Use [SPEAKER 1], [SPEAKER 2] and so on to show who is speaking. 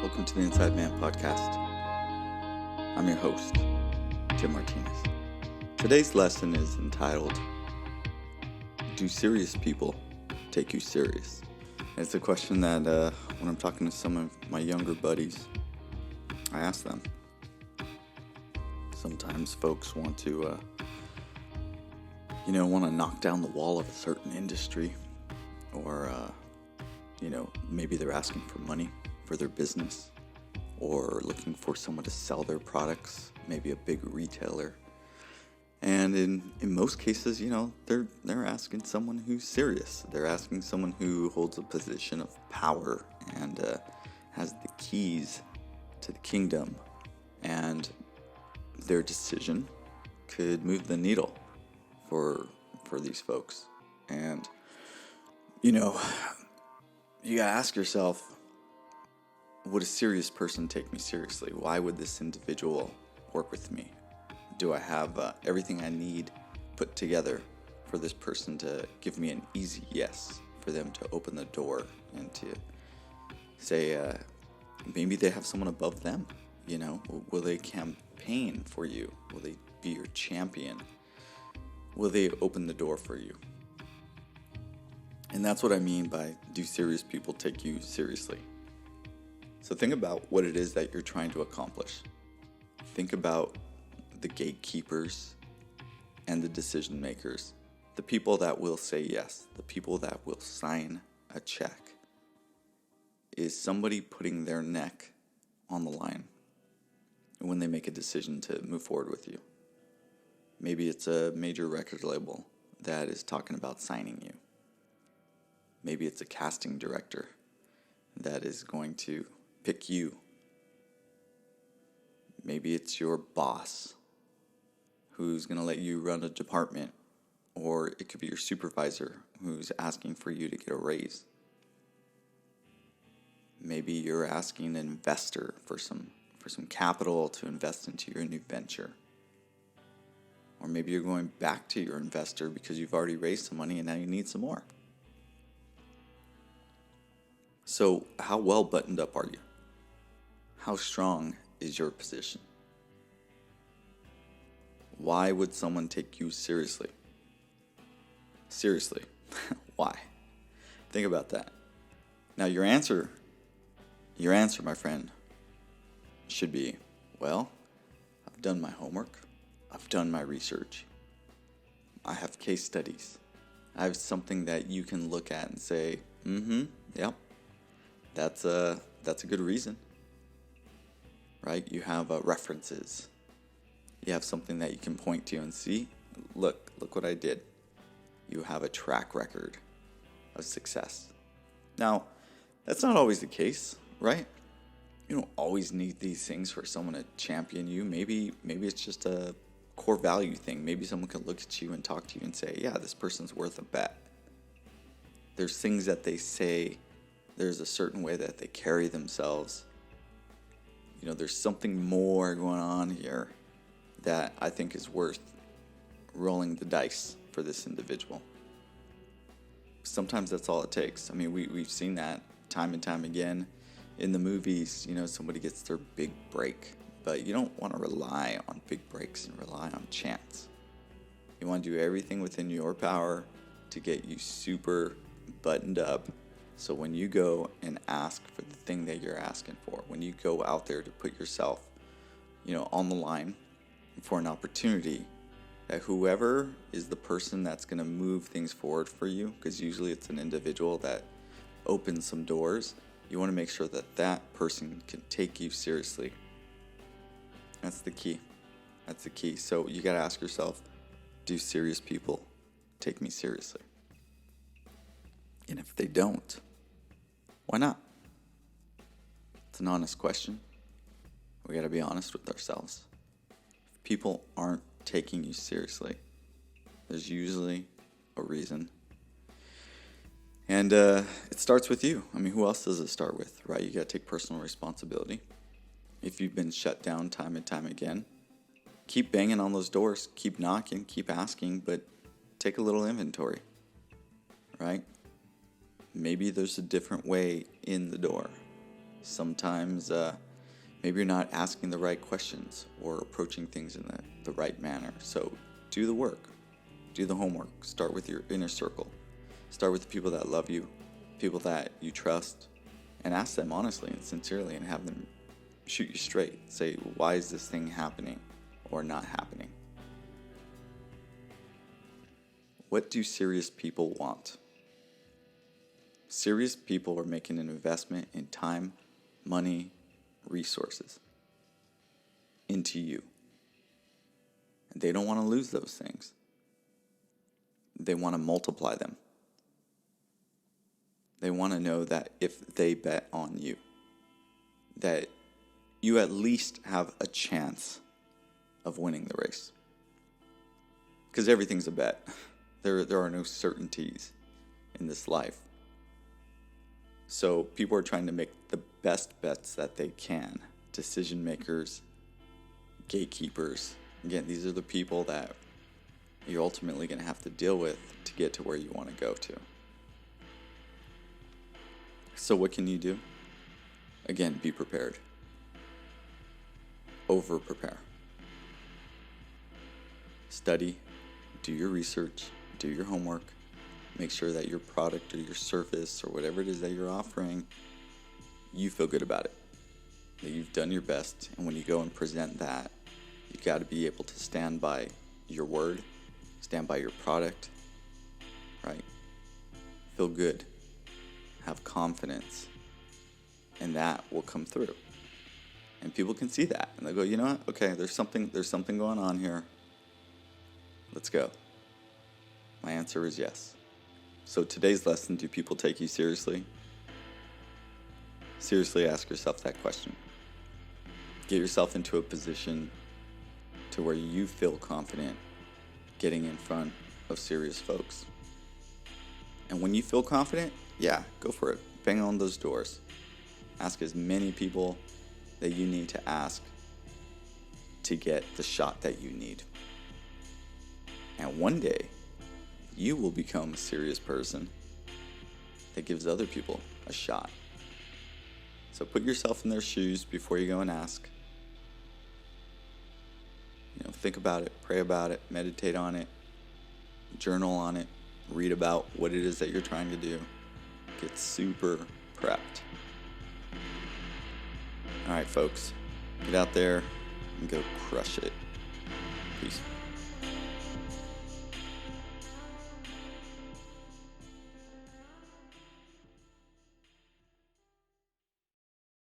[SPEAKER 1] Welcome to the Inside Man podcast. I'm your host, Jim Martinez. Today's lesson is entitled, Do Serious People Take You Serious? And it's a question that when I'm talking to some of my younger buddies, I ask them. Sometimes folks want to, want to knock down the wall of a certain industry, or, maybe they're asking for money for their business, or looking for someone to sell their products, maybe a big retailer. And in most cases, they're asking someone who's serious. They're asking someone who holds a position of power and has the keys to the kingdom, and their decision could move the needle for these folks. And you gotta ask yourself, would a serious person take me seriously? Why would this individual work with me? Do I have everything I need put together for this person to give me an easy yes, for them to open the door and to say, maybe they have someone above them, Will they campaign for you? Will they be your champion? Will they open the door for you? And that's what I mean by, do serious people take you seriously? So think about what it is that you're trying to accomplish. Think about the gatekeepers and the decision makers, the people that will say yes, the people that will sign a check. Is somebody putting their neck on the line when they make a decision to move forward with you? Maybe it's a major record label that is talking about signing you. Maybe it's a casting director that is going to pick you. Maybe it's your boss who's going to let you run a department, or it could be your supervisor who's asking for you to get a raise. Maybe you're asking an investor for some capital to invest into your new venture. Or maybe you're going back to your investor because you've already raised some money and now you need some more. So how well buttoned up are you? How strong is your position? Why would someone take you seriously? Seriously, why? Think about that. Now your answer, my friend, should be, well, I've done my homework. I've done my research. I have case studies. I have something that you can look at and say, yep, that's a good reason, right? You have references. You have something that you can point to and see, look what I did. You have a track record of success. Now, that's not always the case, right? You don't always need these things for someone to champion you. Maybe it's just a core value thing. Maybe someone can look at you and talk to you and say, yeah, this person's worth a bet. There's things that they say. There's a certain way that they carry themselves. There's something more going on here that I think is worth rolling the dice for this individual. Sometimes that's all it takes. I mean, we've seen that time and time again in the movies. Somebody gets their big break, but you don't want to rely on big breaks and rely on chance. You want to do everything within your power to get you super buttoned up. So when you go and ask for the thing that you're asking for, when you go out there to put yourself, on the line for an opportunity, that whoever is the person that's going to move things forward for you, because usually it's an individual that opens some doors, you want to make sure that that person can take you seriously. That's the key. So you got to ask yourself, do serious people take me seriously? And if they don't, why not? It's an honest question. We got to be honest with ourselves. If people aren't taking you seriously, there's usually a reason. And it starts with you. I mean, who else does it start with, right? You got to take personal responsibility. If you've been shut down time and time again, keep banging on those doors, keep knocking, keep asking, but take a little inventory, right? Maybe there's a different way in the door. Sometimes maybe you're not asking the right questions or approaching things in the right manner. So do the work, do the homework. Start with your inner circle. Start with the people that love you, people that you trust, and ask them honestly and sincerely and have them shoot you straight. Say, why is this thing happening or not happening? What do serious people want? Serious people are making an investment in time, money, resources into you. And they don't want to lose those things. They want to multiply them. They want to know that if they bet on you, that you at least have a chance of winning the race. Because everything's a bet. There are no certainties in this life. So people are trying to make the best bets that they can. Decision makers, gatekeepers. Again, these are the people that you're ultimately going to have to deal with to get to where you want to go to. So what can you do? Again, be prepared. Over-prepare. Study, do your research, do your homework. Make sure that your product or your service or whatever it is that you're offering, you feel good about it, that you've done your best. And when you go and present that, you got to be able to stand by your word, stand by your product, right? Feel good, have confidence, and that will come through. And people can see that, and they go, you know what? Okay, there's something going on here. Let's go. My answer is yes. So today's lesson, do people take you seriously? Seriously ask yourself that question. Get yourself into a position to where you feel confident getting in front of serious folks. And when you feel confident, yeah, go for it. Bang on those doors. Ask as many people that you need to ask to get the shot that you need. And one day, you will become a serious person that gives other people a shot. So put yourself in their shoes before you go and ask. Think about it, pray about it, meditate on it, journal on it, read about what it is that you're trying to do. Get super prepped. All right, folks, get out there and go crush it. Peace.